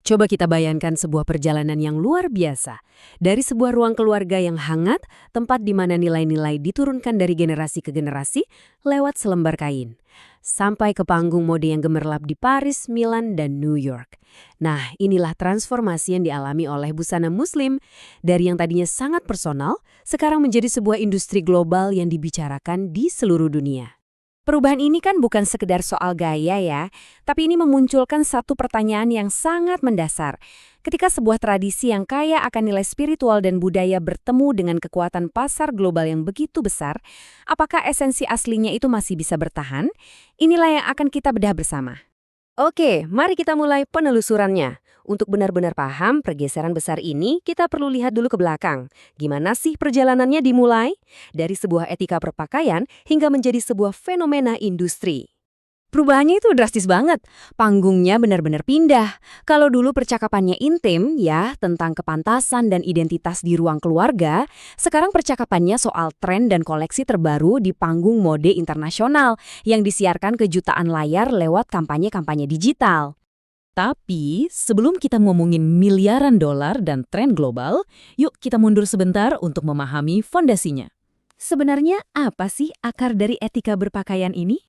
Coba kita bayangkan sebuah perjalanan yang luar biasa. Dari sebuah ruang keluarga yang hangat, tempat di mana nilai-nilai diturunkan dari generasi ke generasi lewat selembar kain. Sampai ke panggung mode yang gemerlap di Paris, Milan, dan New York. Nah, inilah transformasi yang dialami oleh busana muslim. Dari yang tadinya sangat personal, sekarang menjadi sebuah industri global yang dibicarakan di seluruh dunia. Perubahan ini kan bukan sekedar soal gaya ya, tapi ini memunculkan satu pertanyaan yang sangat mendasar. Ketika sebuah tradisi yang kaya akan nilai spiritual dan budaya bertemu dengan kekuatan pasar global yang begitu besar, apakah esensi aslinya itu masih bisa bertahan? Inilah yang akan kita bedah bersama. Oke, mari kita mulai penelusurannya. Untuk benar-benar paham pergeseran besar ini, kita perlu lihat dulu ke belakang. Gimana sih perjalanannya dimulai? Dari sebuah etika berpakaian hingga menjadi sebuah fenomena industri. Perubahannya itu drastis banget. Panggungnya benar-benar pindah. Kalau dulu percakapannya intim, ya, tentang kepantasan dan identitas di ruang keluarga, sekarang percakapannya soal tren dan koleksi terbaru di panggung mode internasional yang disiarkan ke jutaan layar lewat kampanye-kampanye digital. Tapi, sebelum kita ngomongin miliaran dolar dan tren global, yuk kita mundur sebentar untuk memahami fondasinya. Sebenarnya apa sih akar dari etika berpakaian ini?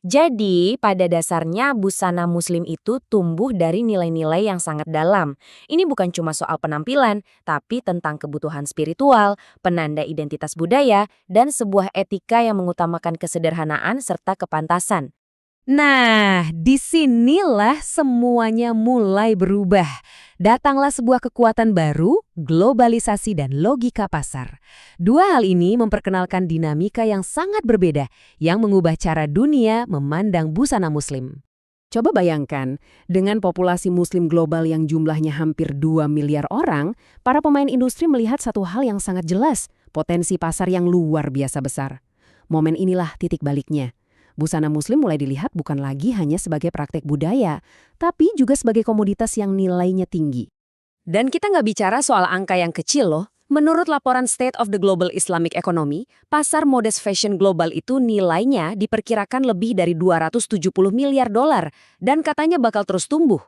Jadi, pada dasarnya busana muslim itu tumbuh dari nilai-nilai yang sangat dalam. Ini bukan cuma soal penampilan, tapi tentang kebutuhan spiritual, penanda identitas budaya, dan sebuah etika yang mengutamakan kesederhanaan serta kepantasan. Nah, disinilah semuanya mulai berubah. Datanglah sebuah kekuatan baru, globalisasi dan logika pasar. Dua hal ini memperkenalkan dinamika yang sangat berbeda, yang mengubah cara dunia memandang busana muslim. Coba bayangkan, dengan populasi muslim global yang jumlahnya hampir 2 miliar orang, para pemain industri melihat satu hal yang sangat jelas, potensi pasar yang luar biasa besar. Momen inilah titik baliknya. Busana muslim mulai dilihat bukan lagi hanya sebagai praktek budaya, tapi juga sebagai komoditas yang nilainya tinggi. Dan kita nggak bicara soal angka yang kecil loh. Menurut laporan State of the Global Islamic Economy, pasar modest fashion global itu nilainya diperkirakan lebih dari 270 miliar dolar dan katanya bakal terus tumbuh.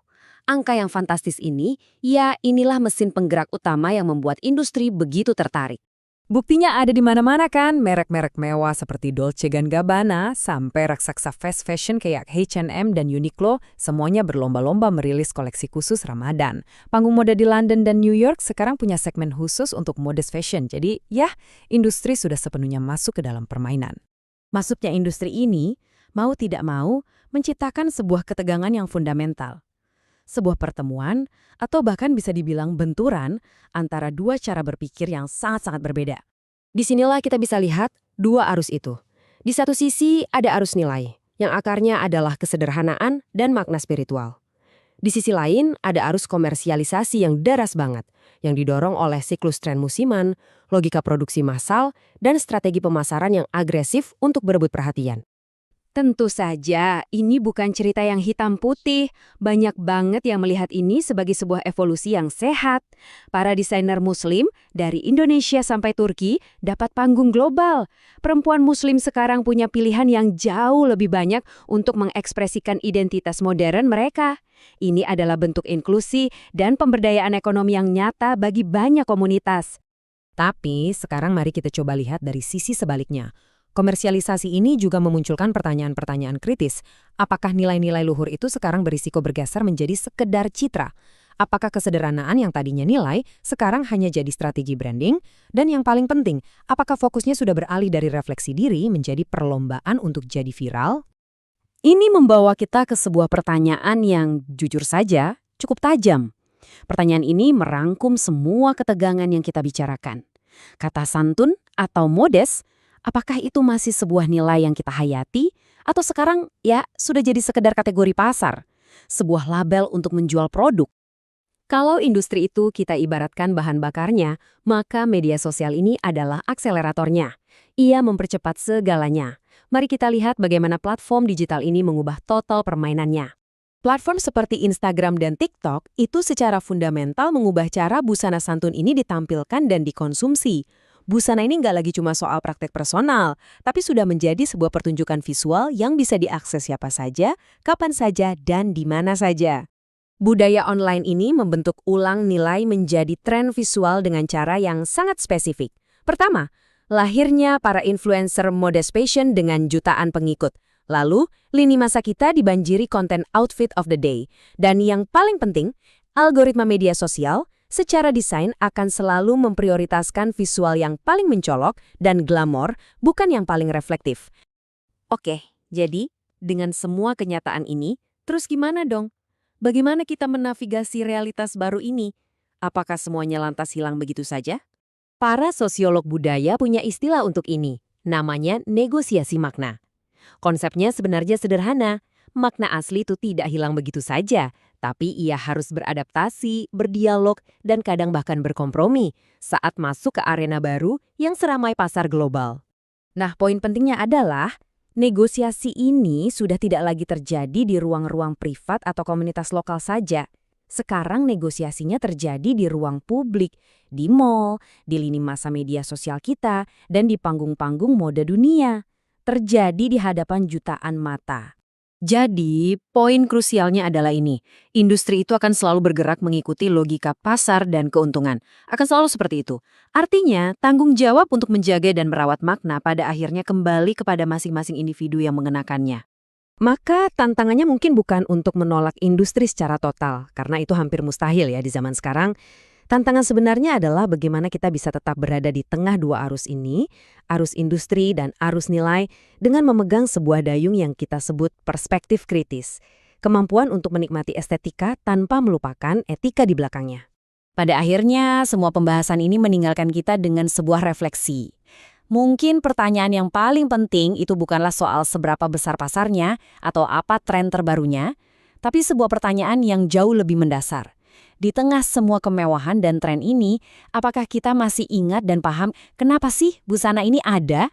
Angka yang fantastis ini, ya inilah mesin penggerak utama yang membuat industri begitu tertarik. Buktinya ada di mana-mana kan, merek-merek mewah seperti Dolce & Gabbana sampai raksasa fast fashion kayak H&M dan Uniqlo, semuanya berlomba-lomba merilis koleksi khusus Ramadan. Panggung mode di London dan New York sekarang punya segmen khusus untuk modest fashion, jadi ya, industri sudah sepenuhnya masuk ke dalam permainan. Masuknya industri ini, mau tidak mau, menciptakan sebuah ketegangan yang fundamental. Sebuah pertemuan, atau bahkan bisa dibilang benturan antara dua cara berpikir yang sangat-sangat berbeda. Disinilah kita bisa lihat dua arus itu. Di satu sisi ada arus nilai, yang akarnya adalah kesederhanaan dan makna spiritual. Di sisi lain ada arus komersialisasi yang deras banget, yang didorong oleh siklus tren musiman, logika produksi massal, dan strategi pemasaran yang agresif untuk berebut perhatian. Tentu saja, ini bukan cerita yang hitam putih. Banyak banget yang melihat ini sebagai sebuah evolusi yang sehat. Para desainer muslim, dari Indonesia sampai Turki, dapat panggung global. Perempuan muslim sekarang punya pilihan yang jauh lebih banyak untuk mengekspresikan identitas modern mereka. Ini adalah bentuk inklusi dan pemberdayaan ekonomi yang nyata bagi banyak komunitas. Tapi sekarang mari kita coba lihat dari sisi sebaliknya. Komersialisasi ini juga memunculkan pertanyaan-pertanyaan kritis. Apakah nilai-nilai luhur itu sekarang berisiko bergeser menjadi sekedar citra? Apakah kesederhanaan yang tadinya nilai sekarang hanya jadi strategi branding? Dan yang paling penting, apakah fokusnya sudah beralih dari refleksi diri menjadi perlombaan untuk jadi viral? Ini membawa kita ke sebuah pertanyaan yang jujur saja cukup tajam. Pertanyaan ini merangkum semua ketegangan yang kita bicarakan. Kata santun atau modest, apakah itu masih sebuah nilai yang kita hayati? Atau sekarang ya sudah jadi sekedar kategori pasar? Sebuah label untuk menjual produk? Kalau industri itu kita ibaratkan bahan bakarnya, maka media sosial ini adalah akseleratornya. Ia mempercepat segalanya. Mari kita lihat bagaimana platform digital ini mengubah total permainannya. Platform seperti Instagram dan TikTok itu secara fundamental mengubah cara busana santun ini ditampilkan dan dikonsumsi. Busana ini nggak lagi cuma soal praktek personal, tapi sudah menjadi sebuah pertunjukan visual yang bisa diakses siapa saja, kapan saja, dan di mana saja. Budaya online ini membentuk ulang nilai menjadi tren visual dengan cara yang sangat spesifik. Pertama, lahirnya para influencer mode fashion dengan jutaan pengikut. Lalu, lini masa kita dibanjiri konten outfit of the day. Dan yang paling penting, algoritma media sosial secara desain akan selalu memprioritaskan visual yang paling mencolok dan glamor, bukan yang paling reflektif. Oke, jadi dengan semua kenyataan ini, terus gimana dong? Bagaimana kita menavigasi realitas baru ini? Apakah semuanya lantas hilang begitu saja? Para sosiolog budaya punya istilah untuk ini, namanya negosiasi makna. Konsepnya sebenarnya sederhana, makna asli itu tidak hilang begitu saja, tapi ia harus beradaptasi, berdialog, dan kadang bahkan berkompromi saat masuk ke arena baru yang seramai pasar global. Nah, poin pentingnya adalah negosiasi ini sudah tidak lagi terjadi di ruang-ruang privat atau komunitas lokal saja. Sekarang negosiasinya terjadi di ruang publik, di mall, di lini masa media sosial kita, dan di panggung-panggung mode dunia. Terjadi di hadapan jutaan mata. Jadi, poin krusialnya adalah ini. Industri itu akan selalu bergerak mengikuti logika pasar dan keuntungan. Akan selalu seperti itu. Artinya, tanggung jawab untuk menjaga dan merawat makna pada akhirnya kembali kepada masing-masing individu yang mengenakannya. Maka tantangannya mungkin bukan untuk menolak industri secara total, karena itu hampir mustahil ya di zaman sekarang. Tantangan sebenarnya adalah bagaimana kita bisa tetap berada di tengah dua arus ini, arus industri dan arus nilai, dengan memegang sebuah dayung yang kita sebut perspektif kritis. Kemampuan untuk menikmati estetika tanpa melupakan etika di belakangnya. Pada akhirnya, semua pembahasan ini meninggalkan kita dengan sebuah refleksi. Mungkin pertanyaan yang paling penting itu bukanlah soal seberapa besar pasarnya atau apa tren terbarunya, tapi sebuah pertanyaan yang jauh lebih mendasar. Di tengah semua kemewahan dan tren ini, apakah kita masih ingat dan paham kenapa sih busana ini ada?